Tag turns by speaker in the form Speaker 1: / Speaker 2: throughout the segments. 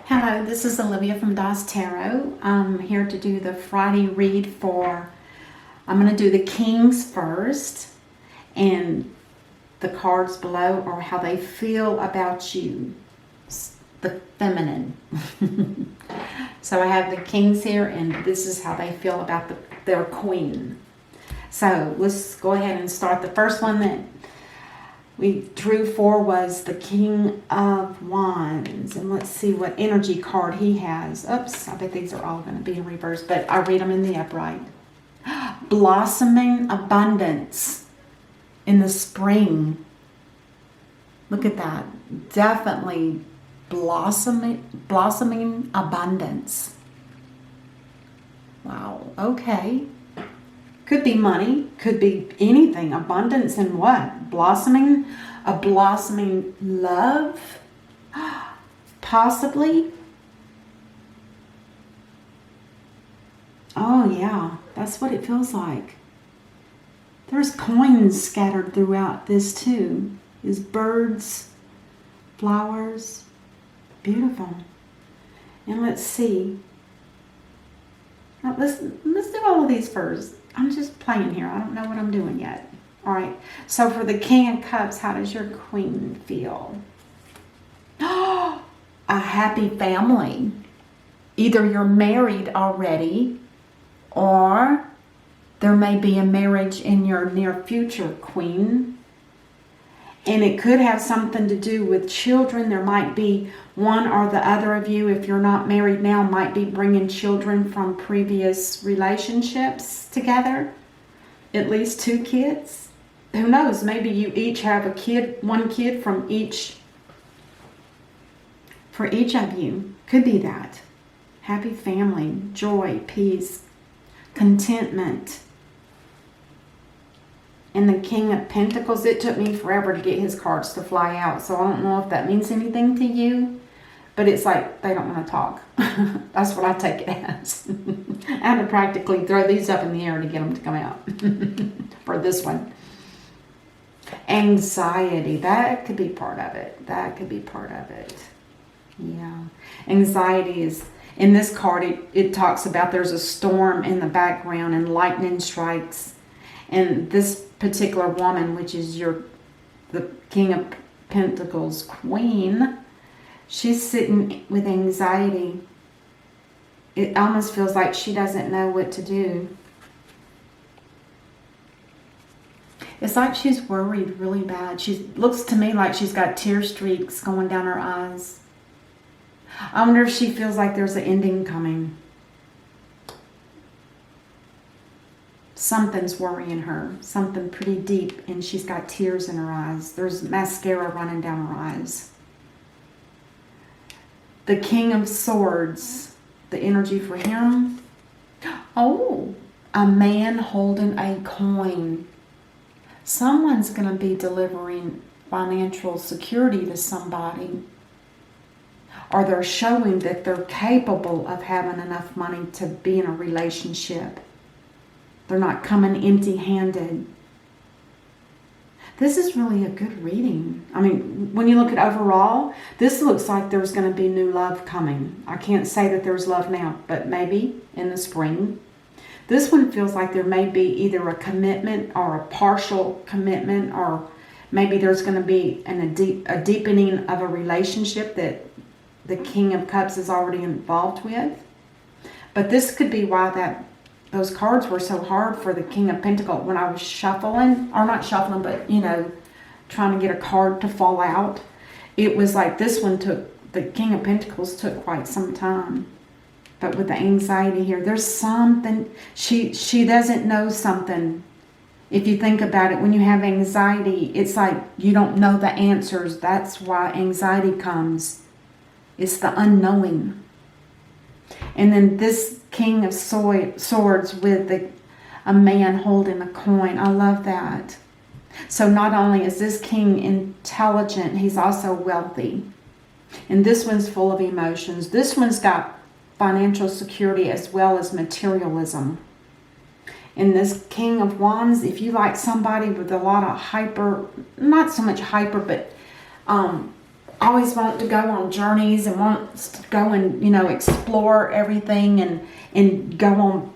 Speaker 1: Hello, this is Olivia from Das Tarot. I'm here to do the Friday read I'm going to do the Kings first, and the cards below are how they feel about you, the feminine. So I have the Kings here, and this is how they feel about their queen. So let's go ahead and start. The first one that we drew for was the King of Wands. And let's see what energy card he has. Oops, I bet these are all going to be in reverse, but I read them in the upright. Blossoming abundance in the spring. Look at that. Definitely blossoming abundance. Wow, okay. Could be money, could be anything. Abundance in what? Blossoming? A blossoming love? Possibly? Oh yeah, that's what it feels like. There's coins scattered throughout this too. There's birds, flowers. Beautiful. And let's see. Now, let's do all of these first. I'm just playing here. I don't know what I'm doing yet. All right. So for the King of Cups, how does your queen feel? A happy family. Either you're married already, or there may be a marriage in your near future, queen. And it could have something to do with children. There might be one or the other of you, if you're not married now, might be bringing children from previous relationships together. At least 2 kids. Who knows? Maybe you each have a kid, 1 kid from each. For each of you. Could be that. Happy family, joy, peace, contentment. And the King of Pentacles, it took me forever to get his cards to fly out. So I don't know if that means anything to you. But it's like they don't want to talk. That's what I take it as. I had to practically throw these up in the air to get them to come out. For this one. Anxiety. That could be part of it. That could be part of it. Yeah. Anxiety is... In this card, it talks about there's a storm in the background and lightning strikes. And this particular woman, which is the King of Pentacles queen, she's sitting with anxiety. It almost feels like she doesn't know what to do. It's like she's worried really bad. She looks to me like she's got tear streaks going down her eyes. I wonder if she feels like there's an ending coming. Something's worrying her, something pretty deep, and she's got tears in her eyes. There's mascara running down her eyes. The King of Swords, the energy for him. Oh, a man holding a coin. Someone's going to be delivering financial security to somebody. Or they're showing that they're capable of having enough money to be in a relationship. They're not coming empty-handed. This is really a good reading. I mean, when you look at overall, this looks like there's going to be new love coming. I can't say that there's love now, but maybe in the spring. This one feels like there may be either a commitment or a partial commitment, or maybe there's going to be a deepening of a relationship that the King of Cups is already involved with. But this could be why those cards were so hard for the King of Pentacles when I was shuffling, or not shuffling, but, trying to get a card to fall out. It was like this one the King of Pentacles took quite some time. But with the anxiety here, there's something, she doesn't know something. If you think about it, when you have anxiety, it's like you don't know the answers. That's why anxiety comes. It's the unknowing. And then this King of Swords with a man holding a coin. I love that. So not only is this king intelligent, he's also wealthy. And this one's full of emotions. This one's got financial security as well as materialism. In this King of Wands, if you like somebody with a lot of not so much hyper, but always want to go on journeys and wants to go and, explore everything and go on,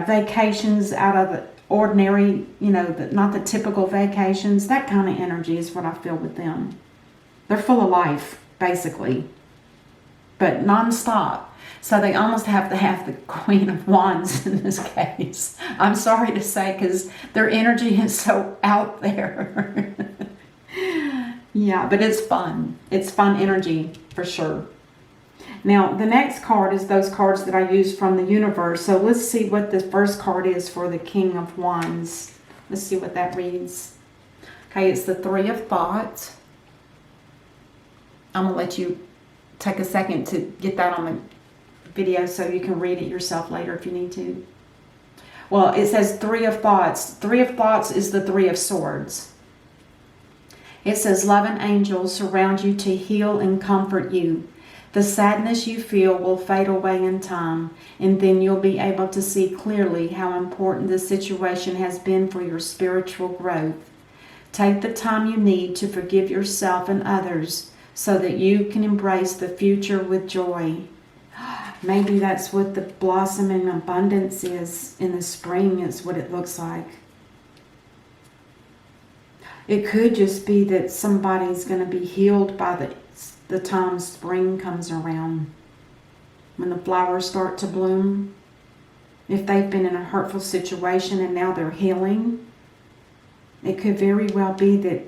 Speaker 1: vacations out of the ordinary, not the typical vacations. That kind of energy is what I feel with them. They're full of life, basically, but nonstop. So they almost have to have the Queen of Wands in this case. I'm sorry to say, because their energy is so out there. Yeah, but it's fun. It's fun energy for sure. Now, the next card is those cards that I use from the universe. So let's see what the first card is for the King of Wands. Let's see what that reads. Okay, it's the Three of Thoughts. I'm going to let you take a second to get that on the video so you can read it yourself later if you need to. Well, it says Three of Thoughts. Three of Thoughts is the Three of Swords. It says, love and angels surround you to heal and comfort you. The sadness you feel will fade away in time, and then you'll be able to see clearly how important this situation has been for your spiritual growth. Take the time you need to forgive yourself and others so that you can embrace the future with joy. Maybe that's what the blossoming abundance is in the spring, is what it looks like. It could just be that somebody's going to be healed by the time spring comes around. When the flowers start to bloom. If they've been in a hurtful situation and now they're healing, it could very well be that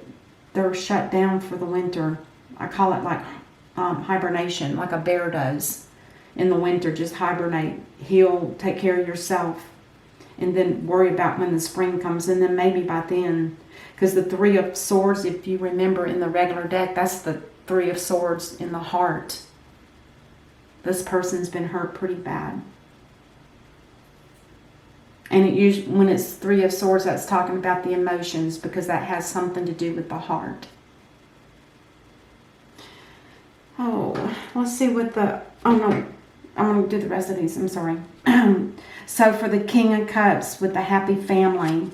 Speaker 1: they're shut down for the winter. I call it like hibernation, like a bear does in the winter. Just hibernate, heal, take care of yourself, and then worry about when the spring comes. And then maybe by then, because the Three of Swords, if you remember in the regular deck, that's the Three of Swords in the heart. This person's been hurt pretty bad. And it usually, when it's Three of Swords, that's talking about the emotions, because that has something to do with the heart. Oh, let's see what the... Oh, no. I'm going to do the rest of these. I'm sorry. So for the King of Cups with the happy family,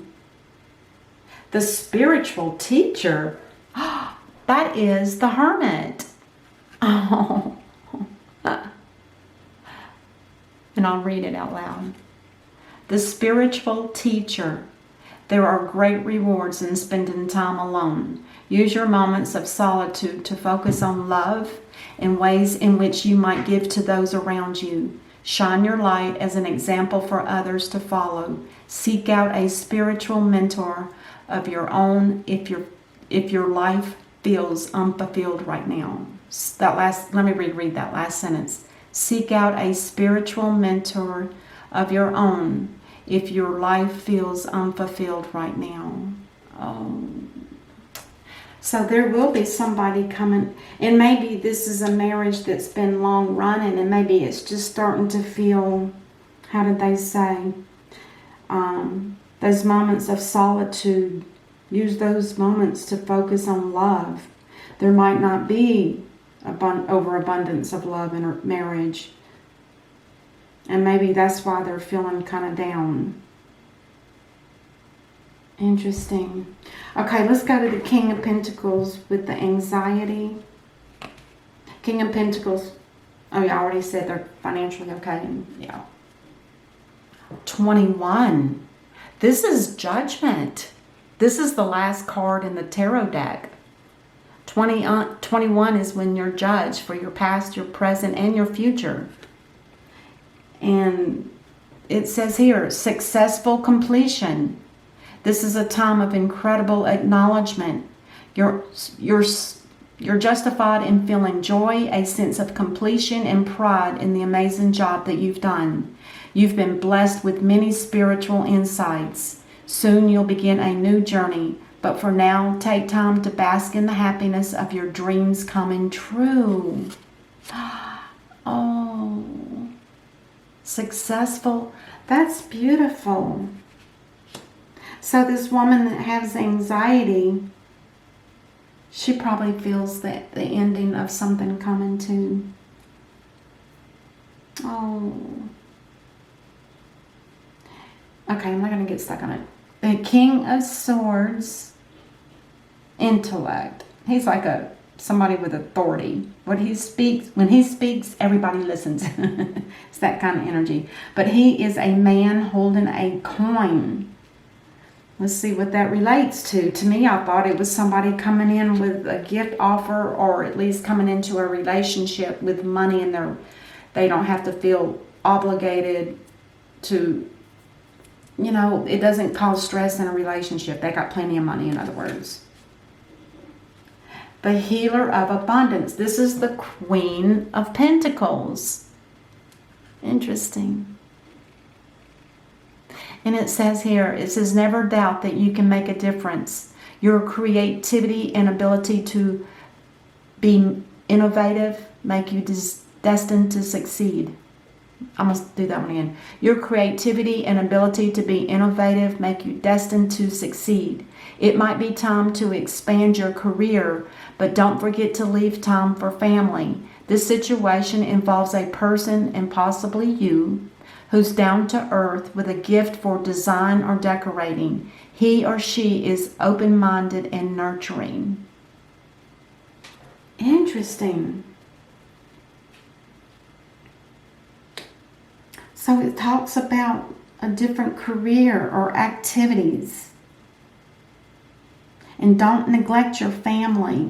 Speaker 1: the spiritual teacher, that is the Hermit. Oh. And I'll read it out loud. The spiritual teacher. There are great rewards in spending time alone. Use your moments of solitude to focus on love and ways in which you might give to those around you. Shine your light as an example for others to follow. Seek out a spiritual mentor of your own if your life feels unfulfilled right now. Let me reread that last sentence. Seek out a spiritual mentor of your own if your life feels unfulfilled right now. Oh. So there will be somebody coming, and maybe this is a marriage that's been long running, and maybe it's just starting to feel, how did they say, those moments of solitude. Use those moments to focus on love. There might not be overabundance of love in a marriage, and maybe that's why they're feeling kind of down. Interesting. Okay, let's go to the King of Pentacles with the anxiety. King of Pentacles. Oh, yeah, I already said they're financially okay. Yeah. 21. This is Judgment. This is the last card in the tarot deck. 21 is when you're judged for your past, your present, and your future. And it says here, successful completion. This is a time of incredible acknowledgement. You're justified in feeling joy, a sense of completion, and pride in the amazing job that you've done. You've been blessed with many spiritual insights. Soon you'll begin a new journey, but for now, take time to bask in the happiness of your dreams coming true. Oh, successful. That's beautiful. So this woman that has anxiety, she probably feels that the ending of something coming too. Oh. Okay, I'm not going to get stuck on it. The King of Swords, intellect. He's like a somebody with authority. When he speaks, everybody listens. It's that kind of energy. But he is a man holding a coin. Let's see what that relates to. To me, I thought it was somebody coming in with a gift offer, or at least coming into a relationship with money, and they don't have to feel obligated to, it doesn't cause stress in a relationship. They got plenty of money, in other words. The healer of abundance. This is the Queen of Pentacles. Interesting. And it says here, never doubt that you can make a difference. Your creativity and ability to be innovative make you destined to succeed. I must do that one again. Your creativity and ability to be innovative make you destined to succeed. It might be time to expand your career, but don't forget to leave time for family. This situation involves a person, and possibly you, who's down to earth with a gift for design or decorating. He or she is open-minded and nurturing. Interesting. So it talks about a different career or activities. And don't neglect your family.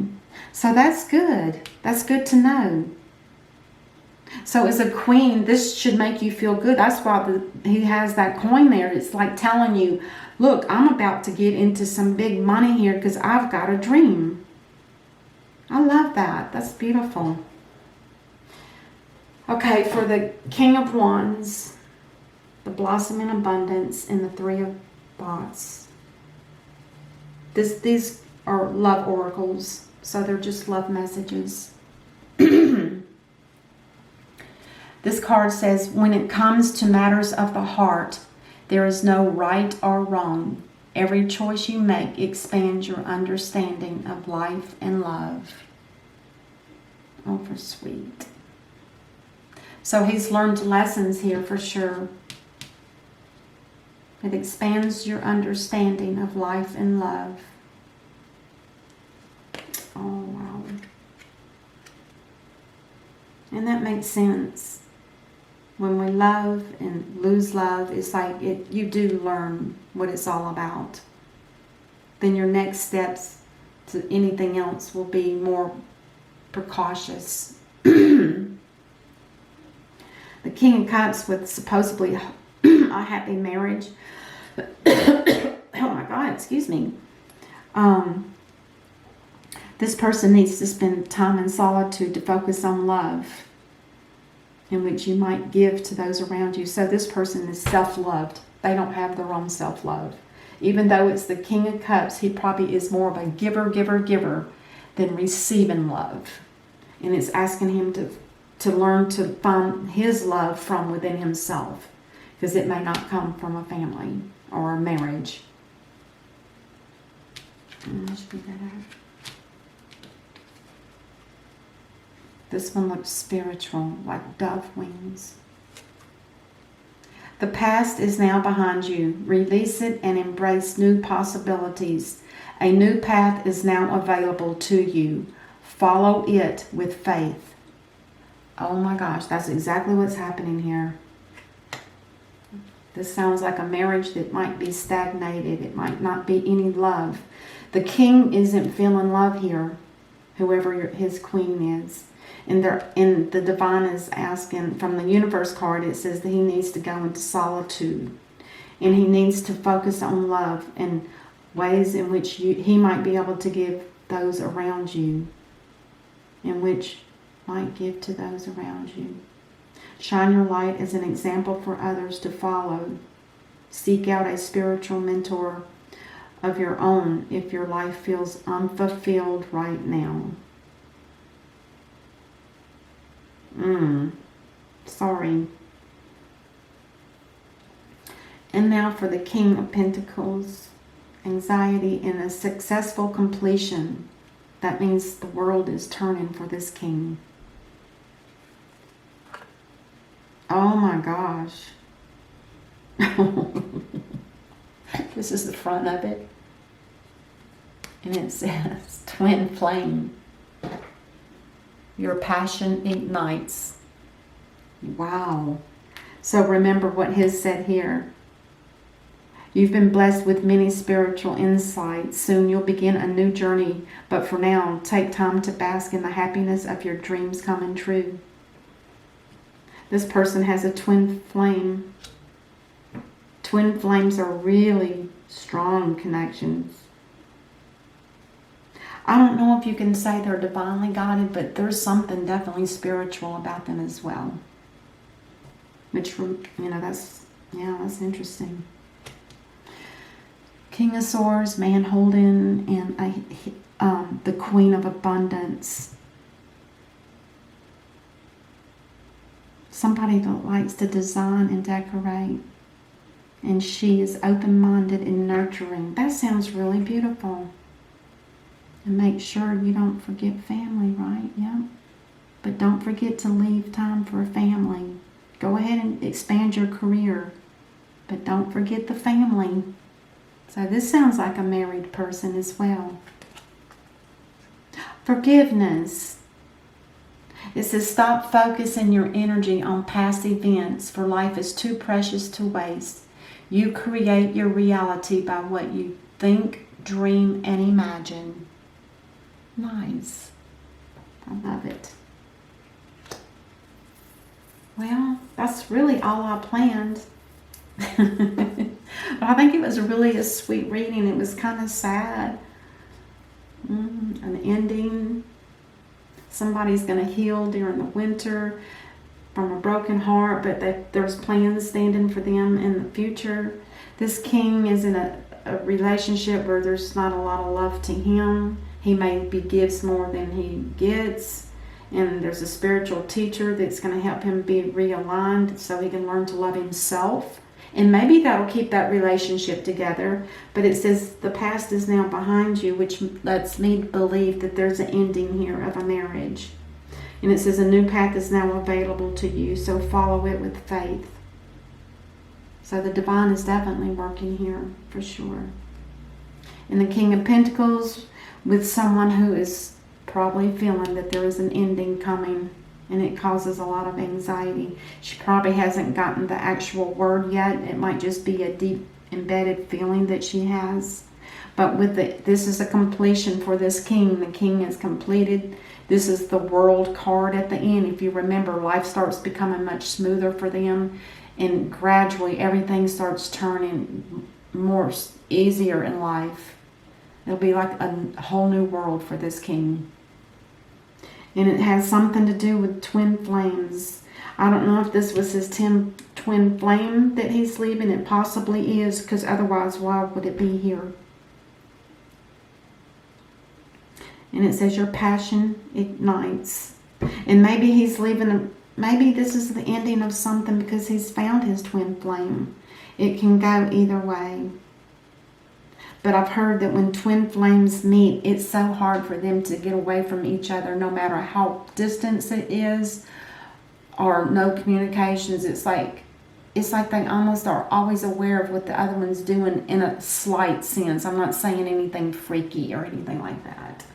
Speaker 1: So that's good. That's good to know. So as a queen, this should make you feel good. That's why he has that coin there. It's like telling you, look, I'm about to get into some big money here because I've got a dream. I love that. That's beautiful. Okay, for the King of Wands, the Blossom in Abundance, and the Three of Pots. These are love oracles, so they're just love messages. This card says, when it comes to matters of the heart, there is no right or wrong. Every choice you make expands your understanding of life and love. Oh, for sweet. So he's learned lessons here for sure. It expands your understanding of life and love. Oh, wow. And that makes sense. When we love and lose love, it's like you do learn what it's all about. Then your next steps to anything else will be more precautious. The King of Cups with supposedly a happy marriage. Oh my God, excuse me. This person needs to spend time in solitude to focus on love, in which you might give to those around you. So this person is self-loved. They don't have their own self-love. Even though it's the King of Cups, he probably is more of a giver than receiving love. And it's asking him to learn to find his love from within himself, because it may not come from a family or a marriage. Let's read that out. This one looks spiritual, like dove wings. The past is now behind you. Release it and embrace new possibilities. A new path is now available to you. Follow it with faith. Oh my gosh, that's exactly what's happening here. This sounds like a marriage that might be stagnated. It might not be any love. The king isn't feeling love here, whoever his queen is. And the divine is asking, from the universe card, it says that he needs to go into solitude. And he needs to focus on love and ways in which he might be able to give those around you. In which might give to those around you. Shine your light as an example for others to follow. Seek out a spiritual mentor of your own if your life feels unfulfilled right now. Sorry. And now for the King of Pentacles. Anxiety and a successful completion. That means the world is turning for this king. Oh my gosh. This is the front of it. And it says twin flame.
Speaker 2: Your passion ignites.
Speaker 1: Wow. So remember what his said here. You've been blessed with many spiritual insights. Soon you'll begin a new journey. But for now, take time to bask in the happiness of your dreams coming true. This person has a twin flame. Twin flames are really strong connections. I don't know if you can say they're divinely guided, but there's something definitely spiritual about them as well. Which, that's interesting. King of Swords, man holding, and the Queen of Abundance. Somebody that likes to design and decorate. And she is open-minded and nurturing. That sounds really beautiful. And make sure you don't forget family, right? Yeah. But don't forget to leave time for family. Go ahead and expand your career. But don't forget the family. So this sounds like a married person as well. Forgiveness. It says stop focusing your energy on past events, for life is too precious to waste. You create your reality by what you think, dream, and imagine. Nice. I love it. Well, that's really all I planned. But I think it was really a sweet reading. It was kind of sad. An ending. Somebody's going to heal during the winter from a broken heart, but there's plans standing for them in the future. This king is in a relationship where there's not a lot of love to him. He maybe gives more than he gets. And there's a spiritual teacher that's going to help him be realigned so he can learn to love himself. And maybe that'll keep that relationship together. But it says the past is now behind you, which lets me believe that there's an ending here of a marriage. And it says a new path is now available to you, so follow it with faith. So the divine is definitely working here, for sure. And the King of Pentacles with someone who is probably feeling that there is an ending coming, and it causes a lot of anxiety. She probably hasn't gotten the actual word yet. It might just be a deep embedded feeling that she has. But this is a completion for this king. The king is completed. This is the world card at the end. If you remember, life starts becoming much smoother for them, and gradually everything starts turning more easier in life. It'll be like a whole new world for this king. And it has something to do with twin flames. I don't know if this was his twin flame that he's leaving. It possibly is, because otherwise why would it be here? And it says your passion ignites. And maybe he's leaving, maybe this is the ending of something because he's found his twin flame. It can go either way. But I've heard that when twin flames meet, it's so hard for them to get away from each other, no matter how distant it is or no communications. It's like they almost are always aware of what the other one's doing in a slight sense. I'm not saying anything freaky or anything like that.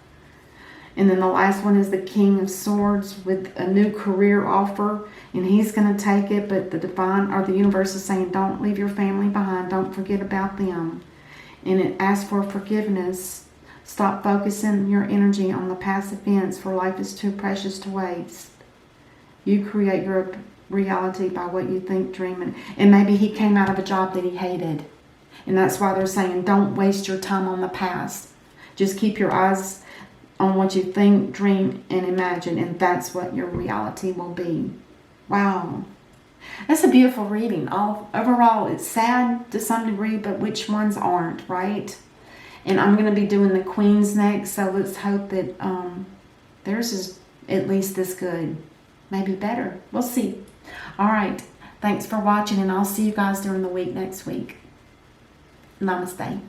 Speaker 1: And then the last one is the King of Swords with a new career offer, and he's going to take it, but the divine or the universe is saying, don't leave your family behind. Don't forget about them. And it asks for forgiveness. Stop focusing your energy on the past events, for life is too precious to waste. You create your reality by what you think, dream. And maybe he came out of a job that he hated. And that's why they're saying, don't waste your time on the past. Just keep your eyes on what you think, dream, and imagine. And that's what your reality will be. Wow. That's a beautiful reading. Overall, it's sad to some degree, but which ones aren't, right? And I'm going to be doing the Queens next, so let's hope that theirs is at least this good. Maybe better. We'll see. All right. Thanks for watching, and I'll see you guys during the week next week. Namaste.